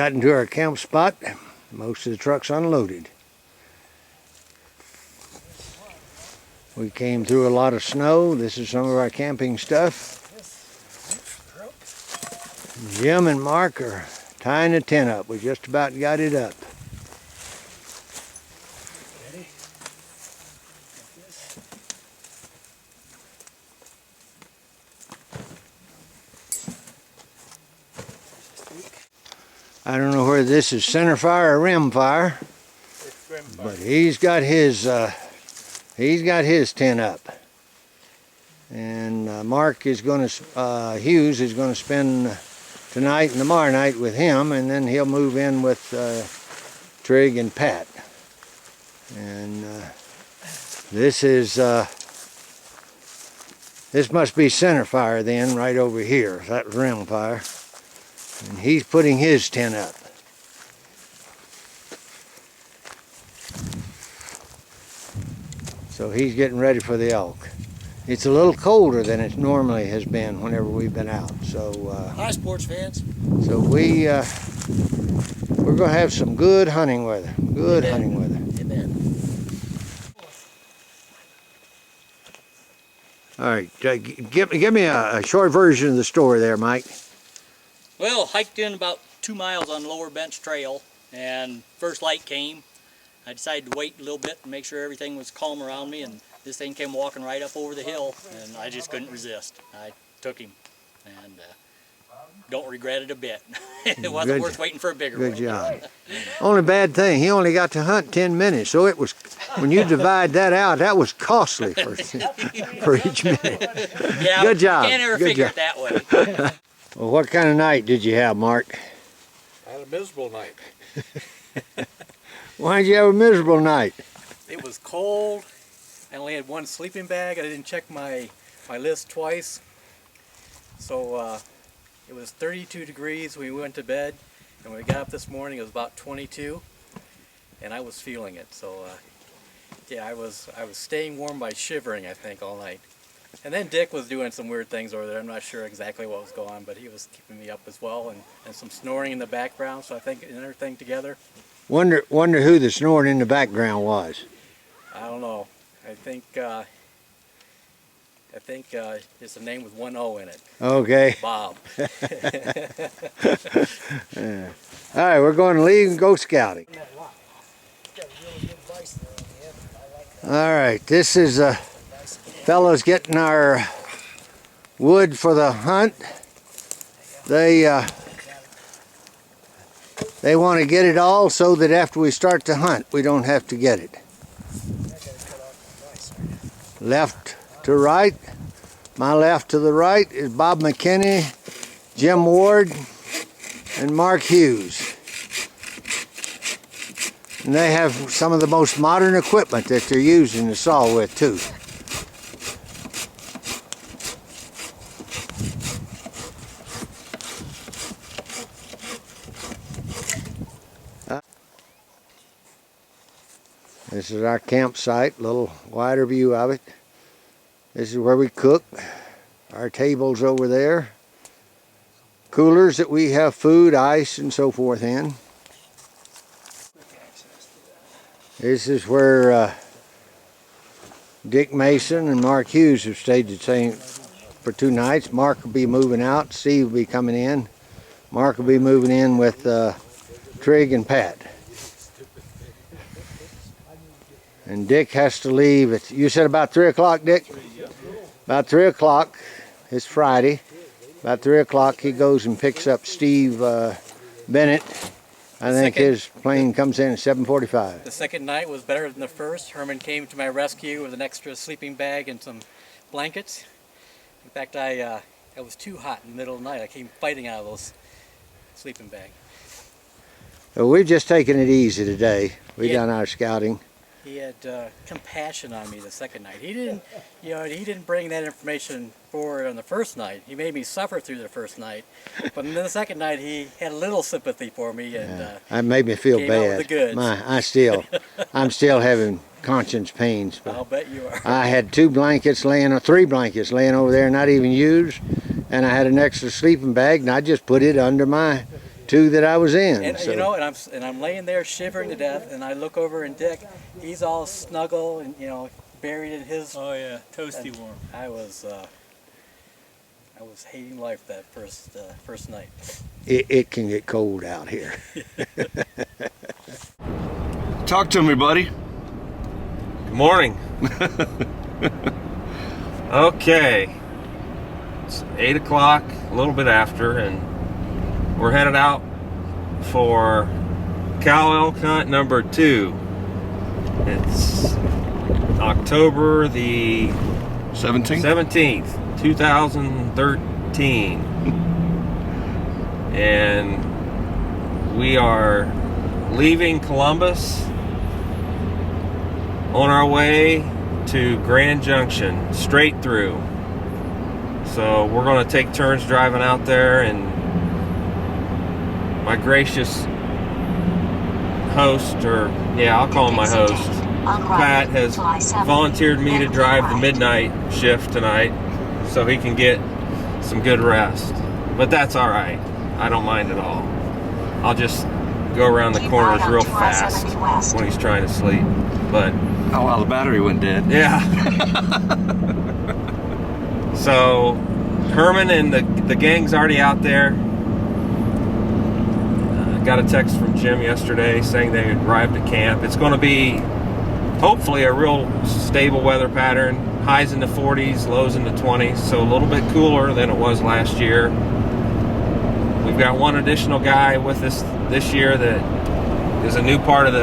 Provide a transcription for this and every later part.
gotten to our camp spot. Most of the truck's unloaded. We came through a lot of snow. This is some of our camping stuff. Jim and Mark are tying the tent up. We just about got it up. I don't know whether this is center fire or rim fire, but he's got his tent up. And Mark is going to, Hughes is going to spend tonight and tomorrow night with him, and then he'll move in with Trig and Pat. And this must be center fire then, right over here. That was rim fire. And he's putting his tent up. So he's getting ready for the elk. It's a little colder than it normally has been whenever we've been out. So hi, sports fans. So we're gonna have some good hunting weather. Good Amen. Hunting weather. Amen. All right, give me a short version of the story there, Mike. Well, hiked in about 2 miles on Lower Bench Trail, and first light came. I decided to wait a little bit and make sure everything was calm around me, and this thing came walking right up over the hill, and I just couldn't resist. I took him, and don't regret it a bit. It wasn't worth waiting for a bigger one. Good job. Only bad thing, he only got to hunt 10 minutes, so it was, when you divide that out, that was costly for each minute. Yeah, good job. You can't ever figure it that way. Well, what kind of night did you have, Mark? I had a miserable night. Why did you have a miserable night? It was cold. I only had one sleeping bag. I didn't check my list twice. So it was 32 degrees when we went to bed. And when we got up this morning, it was about 22. And I was feeling it. So yeah, I was staying warm by shivering, I think, all night. And then Dick was doing some weird things over there. I'm not sure exactly what was going on, but he was keeping me up as well, and some snoring in the background. So I think and everything together. Wonder who the snoring in the background was. I don't know. I think it's a name with one O in it. Okay. Bob. Yeah. All right, we're going to leave and go scouting. All right, this is fellows getting our wood for the hunt. They want to get it all so that after we start to hunt, we don't have to get it. Left to right. My left to the right is Bob McKinney, Jim Ward, and Mark Hughes. And they have some of the most modern equipment that they're using to saw with too. This is our campsite, a little wider view of it. This is where we cook. Our table's over there. Coolers that we have food, ice, and so forth in. This is where Dick Mason and Mark Hughes have stayed the same for 2 nights. Mark will be moving out. Steve will be coming in. Mark will be moving in with Trig and Pat. And Dick has to leave at, you said about 3 o'clock, Dick? About 3 o'clock, it's Friday. About 3 o'clock he goes and picks up Steve Bennett. I think his plane comes in at 7:45. The second night was better than the first. Herman came to my rescue with an extra sleeping bag and some blankets. In fact, I was too hot in the middle of the night. I came fighting out of those sleeping bag. Well, we've just taken it easy today. We've done our scouting. He had compassion on me the second night. He didn't bring that information forward on the first night. He made me suffer through the first night, but then the second night he had a little sympathy for me, and that made me feel came out bad. with the goods. I'm still having conscience pains. I'll bet you are. I had 3 blankets laying over there, not even used, and I had an extra sleeping bag, and I just put it under my two that I was in. And so. you know, and I'm laying there shivering to death, and I look over and Dick, he's all snuggle and buried in his. Oh yeah, toasty warm. I was hating life that first night. It can get cold out here. Talk to me, buddy. Good morning. Okay, it's 8 o'clock, a little bit after, and we're headed out for cow elk hunt number 2. It's October the 17th, 2013. And we are leaving Columbus on our way to Grand Junction, straight through. So we're going to take turns driving out there, and my gracious host, or yeah, I'll call him my host, Pat, has volunteered me to drive the midnight shift tonight so he can get some good rest. But that's all right. I don't mind at all. I'll just go around the corners real fast when he's trying to sleep. But oh wow, the battery went dead. yeah. So Herman and the gang's already out there. Got a text from Jim yesterday saying they arrived at camp. It's going to be hopefully a real stable weather pattern. Highs in the 40s, lows in the 20s, so a little bit cooler than it was last year. We've got one additional guy with us this year that is a new part of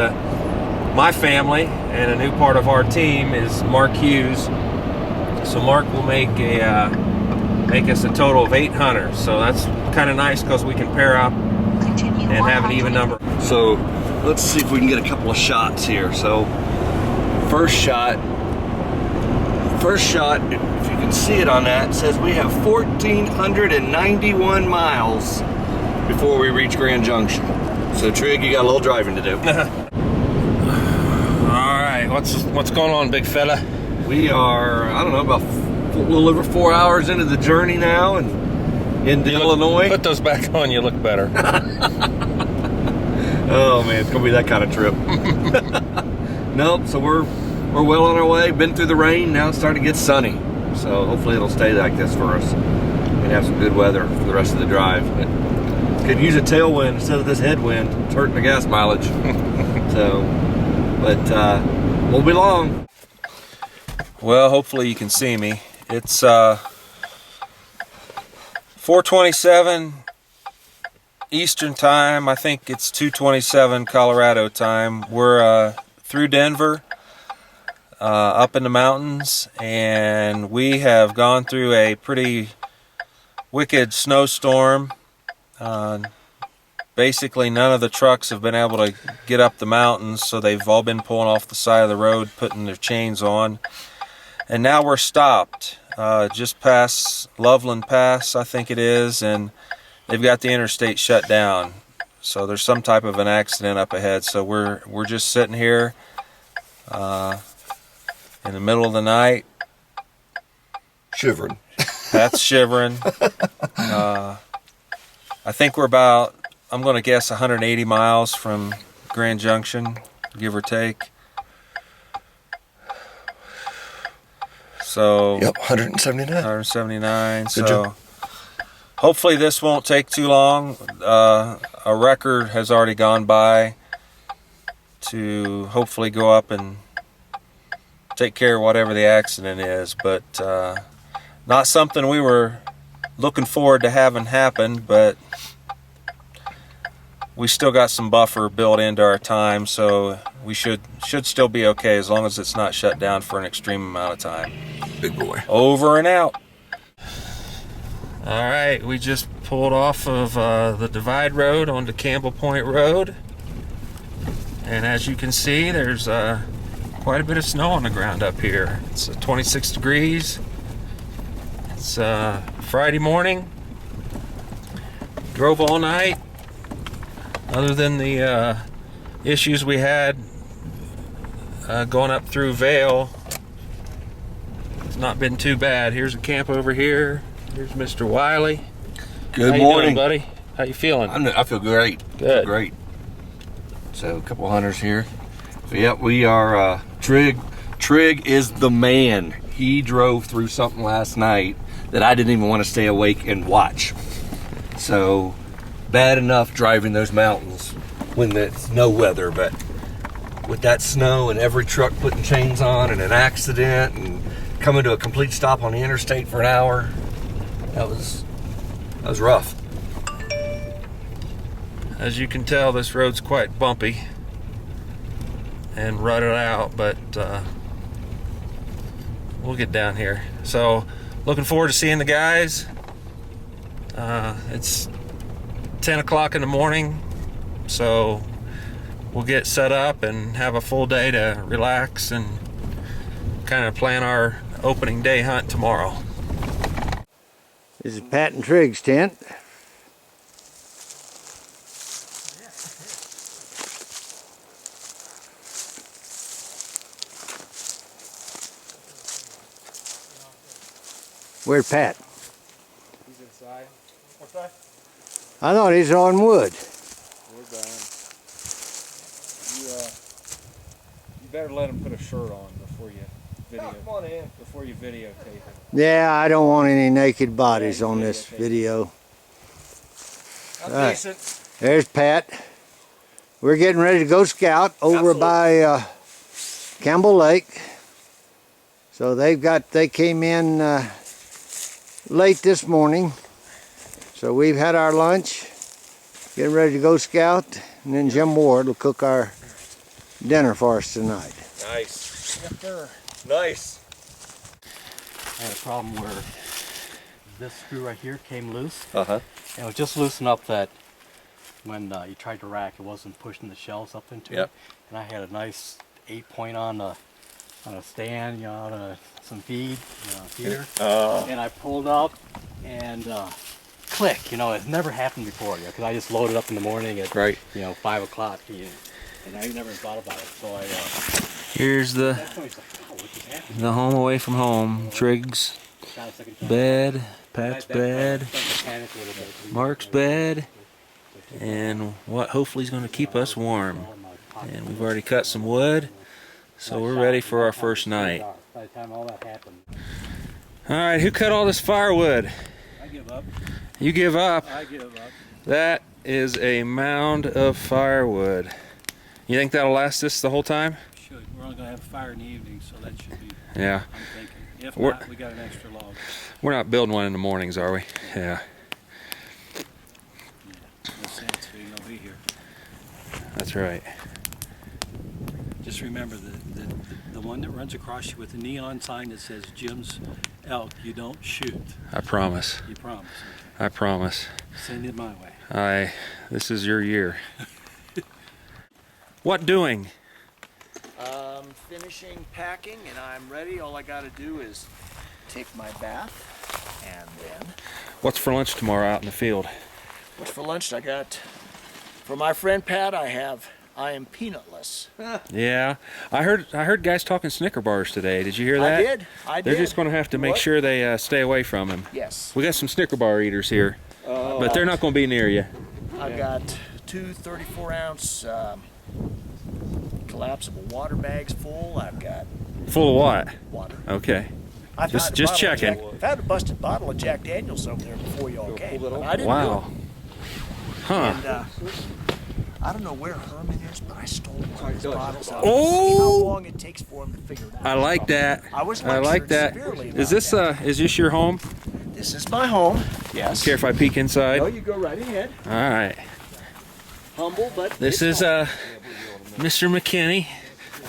my family, and a new part of our team is Mark Hughes. So Mark will make us a total of 8 hunters. So that's kind of nice because we can pair up and have an even number. So let's see if we can get a couple of shots here. So first shot, if you can see it on that, it says we have 1,491 miles before we reach Grand Junction. So Trig, you got a little driving to do. All right, what's going on, big fella? We are, I don't know, about a little over 4 hours into the journey now, and into Illinois. Put those back on, you look better. Oh man, it's gonna be that kind of trip. Nope, so we're well on our way. Been through the rain, now it's starting to get sunny. So hopefully it'll stay like this for us and have some good weather for the rest of the drive. But could use a tailwind instead of this headwind. It's hurting the gas mileage. So, but won't be long. Well, hopefully you can see me. It's 4:27 Eastern time. I think it's 2:27 Colorado time. We're through Denver, up in the mountains, and we have gone through a pretty wicked snowstorm. Basically none of the trucks have been able to get up the mountains, so they've all been pulling off the side of the road, putting their chains on. And now we're stopped just past Loveland Pass, I think it is, and they've got the interstate shut down. So there's some type of an accident up ahead. So we're just sitting here in the middle of the night. Shivering. Pat's shivering. I think we're about, I'm going to guess, 180 miles from Grand Junction, give or take. So yep, 179. 179. Good So job. Hopefully this won't take too long. A record has already gone by to hopefully go up and take care of whatever the accident is, but not something we were looking forward to having happen, but we still got some buffer built into our time, so we should still be okay as long as it's not shut down for an extreme amount of time. Big boy. Over and out. All right, we just pulled off of the Divide Road onto Campbell Point Road, and as you can see, there's quite a bit of snow on the ground up here. It's 26 degrees. It's Friday morning. Drove all night. Other than the issues we had going up through Vale, it's not been too bad. Here's a camp over here. Here's Mr. Wiley. Good How you morning, doing, buddy? How you feeling? I feel great. Good. Great. So a couple hunters here. So yeah, we are Trig. Trig is the man. He drove through something last night that I didn't even want to stay awake and watch. So bad enough driving those mountains when it's no weather, but with that snow and every truck putting chains on and an accident and coming to a complete stop on the interstate for an hour, that was rough. As you can tell, this road's quite bumpy and rutted out, but we'll get down here. So, looking forward to seeing the guys. It's 10 o'clock in the morning, so we'll get set up and have a full day to relax and kind of plan our opening day hunt tomorrow. This is Pat and Trig's tent. Where's Pat? He's inside. What's that? I thought he's on wood. We're done. You better let him put a shirt on before you videotape it. Yeah, I don't want any naked bodies on this video. I'm Right. decent. There's Pat. We're getting ready to go scout over by Campbell Lake. So they came in late this morning. So we've had our lunch, getting ready to go scout, and then Jim Ward will cook our dinner for us tonight. Nice. Yes, sir. Nice. I had a problem where this screw right here came loose. Uh-huh. And it was just loose enough that when you tried to rack, it wasn't pushing the shells up into Yep. it. And I had a nice 8-point on a stand, you know, on some feeder. And I pulled up and click, you know, it's never happened before, because I just loaded up in the morning at, Right. 5 o'clock, and I never thought about it. So I, Here's the that's when I was like, oh, what just happened? home away from home. Trig's Shot a second time. bed, Pat's bed, Started to panic a little bit. Mark's bed, and what hopefully is going to keep us warm. And we've already cut some wood, so we're ready for our first night. By the time all that happened, All right, who cut all this firewood? I give up. You give up. I give up. That is a mound of firewood. You think that'll last us the whole time? Should. We're only going to have a fire in the evening, so that should be, Yeah. I'm thinking. If We're- not, we got an extra log. We're not building one in the mornings, are we? Yeah, No sense being over here. that's right. Just remember the one that runs across you with the neon sign that says Jim's Elk, you don't shoot. I promise. You promise. I promise. Okay. Send it my way. This is your year. What doing? Finishing packing and I'm ready. All I got to do is take my bath and then. What's for lunch tomorrow out in the field? What's for lunch? I got, for my friend Pat, I am peanutless. Yeah, I heard guys talking Snicker bars today. Did you hear that? I did. They're just going to have to make What? sure they stay away from him. Yes. We got some Snicker bar eaters here, but they're not going to be near you. I've got two 34-ounce collapsible water bags full. I've got Full of what? water. Okay. I Just- found a just bottle of checking. I found a busted bottle of Jack Daniels over there before y'all came. But I didn't Wow. do Huh. it. And I don't know where Herman is, but I stole one of his bottles out. Oh! See how long it takes for him to figure it out. I like that. I was I like lectured that. severely Is about this your home? This is my home. Yes. Care if I peek inside? No, you go right ahead. All right. Humble, but This it's is Mr. McKinney,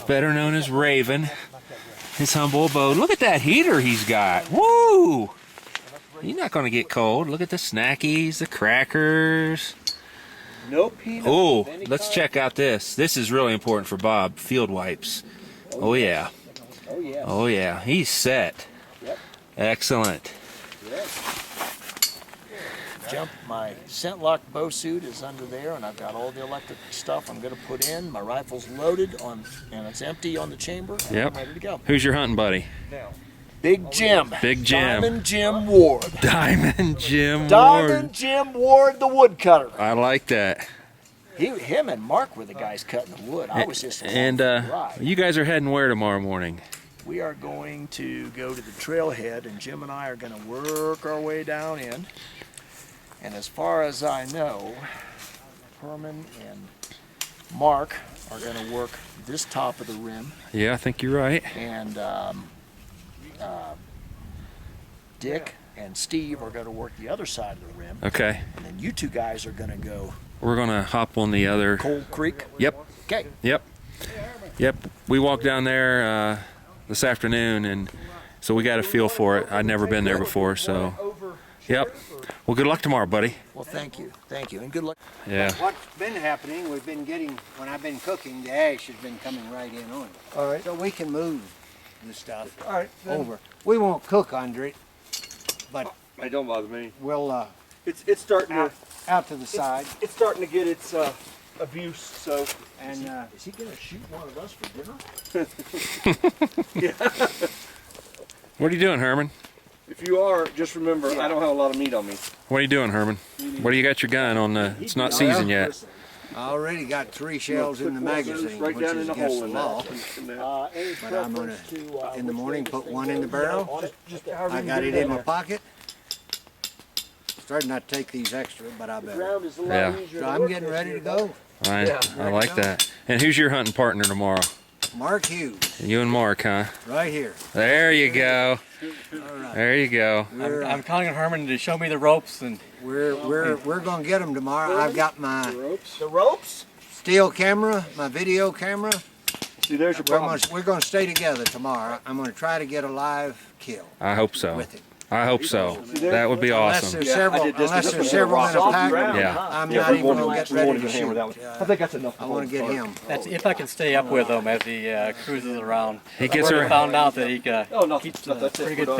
better known as Raven. His humble abode. Look at that heater he's got. Woo! He's not going to get cold. Look at the snackies, the crackers. no peanut. Oh, of any let's kind. check out this. This is really important for Bob. Field wipes. Oh yeah. Oh yeah. Oh yeah. He's set. Yep. Excellent. Jump. My scent lock bow suit is under there, and I've got all the electric stuff I'm going to put in. My rifle's loaded on, and it's empty on the chamber. And Yep. I'm ready to go. Who's your hunting buddy? Big Jim. Big Jim. Diamond Jim Ward. Diamond Jim Diamond Ward. Jim Ward, the woodcutter. I like that. Him and Mark were the guys cutting the wood. I was just along And for the ride. you guys are heading where tomorrow morning? We are going to go to the trailhead, and Jim and I are going to work our way down in. And as far as I know, Herman and Mark are going to work this top of the rim, Yeah, I think you're right. and Dick and Steve are going to work the other side of the rim. Okay. And then you two guys are going to go We're gonna hop on the other. Cold Creek. Yep. Okay. Yep. We walked down there this afternoon, and so we got a feel for it. I'd never been there before, so. Yep. Well, good luck tomorrow, buddy. Well, thank you, and good luck. Yeah. What's been happening, we've been getting, when I've been cooking, the ash has been coming right in on it. All right. So we can move the stuff All right. over. We won't cook under it, but It don't bother me. we'll It's starting out to the side. it's starting to get its abuse. So And Is he going to shoot one of us for dinner? What are you doing, Herman? if you are, just remember I don't have a lot of meat on me. What are you doing, Herman? What do you got your gun on? It's not seasoned yet. I already got 3 shells in the magazine, right which down is in the against hole the in law. that. But I'm gonna, in the morning, put one in the barrel. I got it in my pocket. Starting not to take these extra, but I better. Yeah. So I'm getting ready to go. I like that. And who's your hunting partner tomorrow? Mark Hughes, You and Mark, huh? right here. There you go. All right. There you go. I'm counting on Herman to show me the ropes, and We're gonna get them tomorrow. I've got my The ropes? still camera, my video camera. See, there's your problem. We're gonna stay together tomorrow. I'm gonna try to get a live kill I hope so. with it. I hope so. That would be Unless awesome. there's several, I did this. unless This there's was several in a soft pack, ground. Yeah. I'm Yeah, not we even won't- gonna get we ready won't to even hammer that shoot. one. I think that's enough. I wanna get him. that's if I can stay up with him as he cruises around. He gets I around. found out that he nothing. keeps That's it. pretty We're good done.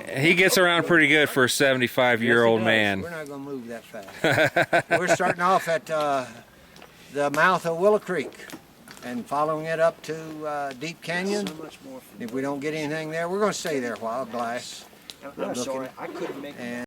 pace. He gets around pretty good for a 75-year-old We're man. not gonna move that fast. We're starting off at the mouth of Willow Creek and following it up to Deep Canyon. If we don't get anything there, we're gonna stay there a while, glass. I'm sorry, I couldn't make And